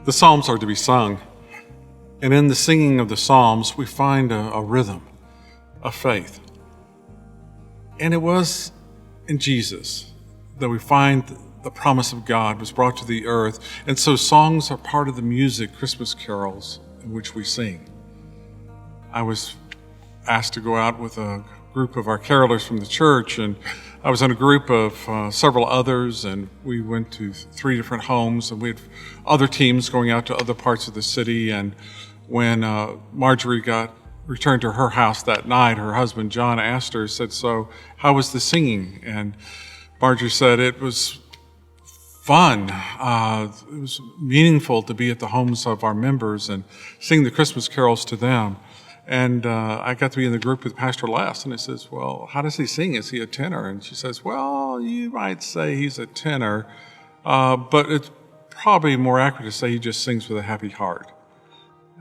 The Psalms are to be sung, and in the singing of the Psalms, we find a rhythm of faith. And it was in Jesus that we find the promise of God was brought to the earth, and so songs are part of the music, Christmas carols, in which we sing. I was asked to go out with a group of our carolers from the church, and I was in a group of several others, and we went to 3 different homes, and we had other teams going out to other parts of the city. And when Marjorie returned to her house that night, her husband John asked her, said, "So how was the singing?" And Marjorie said it was fun. It was meaningful to be at the homes of our members and sing the Christmas carols to them. And I got to be in the group with Pastor Les, and he says, "Well, how does he sing? Is he a tenor?" And she says, "Well, you might say he's a tenor, but it's probably more accurate to say he just sings with a happy heart."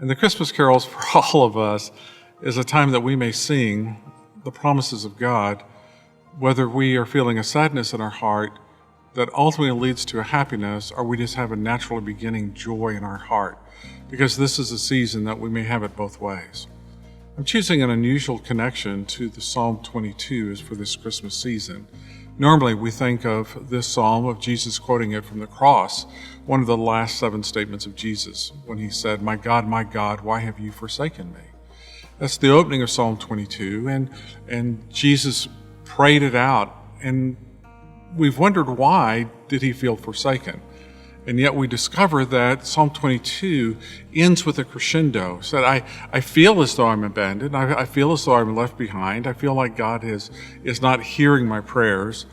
And the Christmas carols for all of us is a time that we may sing the promises of God, whether we are feeling a sadness in our heart that ultimately leads to a happiness, or we just have a naturally beginning joy in our heart, because this is a season that we may have it both ways. I'm choosing an unusual connection to the Psalm 22 as for this Christmas season. Normally, we think of this psalm of Jesus quoting it from the cross, one of the last 7 statements of Jesus, when he said, my God, why have you forsaken me?" That's the opening of Psalm 22, and Jesus prayed it out, and we've wondered, why did he feel forsaken? And yet we discover that Psalm 22 ends with a crescendo. So I feel as though I'm abandoned. I feel as though I'm left behind. I feel like God is not hearing my prayers.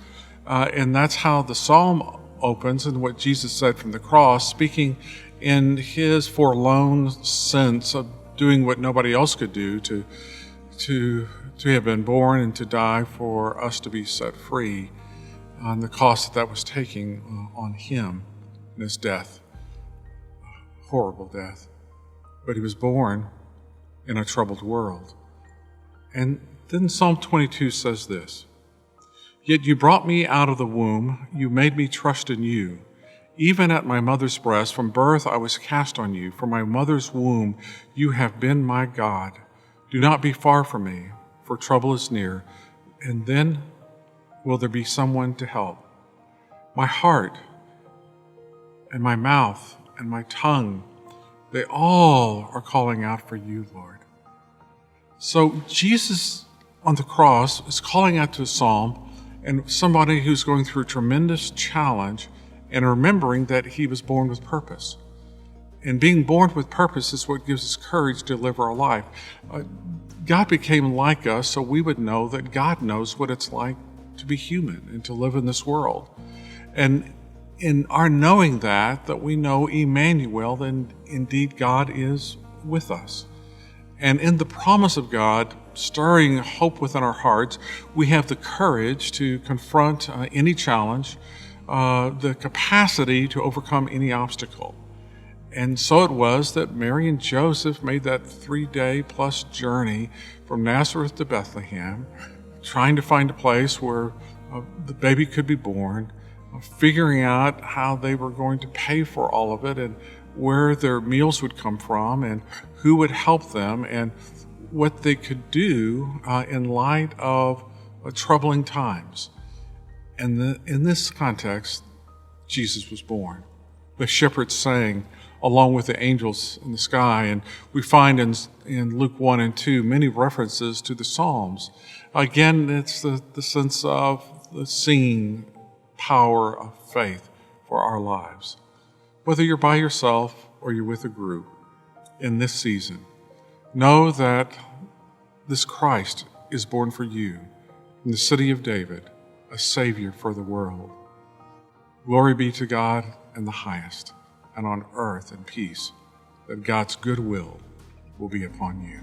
And that's how the psalm opens, and what Jesus said from the cross, speaking in his forlorn sense of doing what nobody else could do, to have been born and to die for us to be set free, on the cost that was taking on him. His death, horrible death. But he was born in a troubled world. And then Psalm 22 says this, "Yet you brought me out of the womb, you made me trust in you. Even at my mother's breast, from birth I was cast on you. From my mother's womb you have been my God. Do not be far from me, for trouble is near. And then will there be someone to help? My heart and my mouth and my tongue, they all are calling out for you, Lord." So Jesus on the cross is calling out to a psalm, and somebody who's going through a tremendous challenge, and remembering that he was born with purpose. And being born with purpose is what gives us courage to live our life. God became like us so we would know that God knows what it's like to be human and to live in this world. And in our knowing that we know Emmanuel, then indeed God is with us. And in the promise of God, stirring hope within our hearts, we have the courage to confront any challenge, the capacity to overcome any obstacle. And so it was that Mary and Joseph made that 3-day plus journey from Nazareth to Bethlehem, trying to find a place where the baby could be born, figuring out how they were going to pay for all of it, and where their meals would come from, and who would help them, and what they could do in light of troubling times. And in this context, Jesus was born. The shepherds sang along with the angels in the sky, and we find in Luke 1 and 2 many references to the Psalms. Again, it's the sense of the singing power of faith for our lives. Whether you're by yourself or you're with a group in this season, know that this Christ is born for you in the city of David, a Savior for the world. Glory be to God in the highest, and on earth in peace, that God's good will be upon you.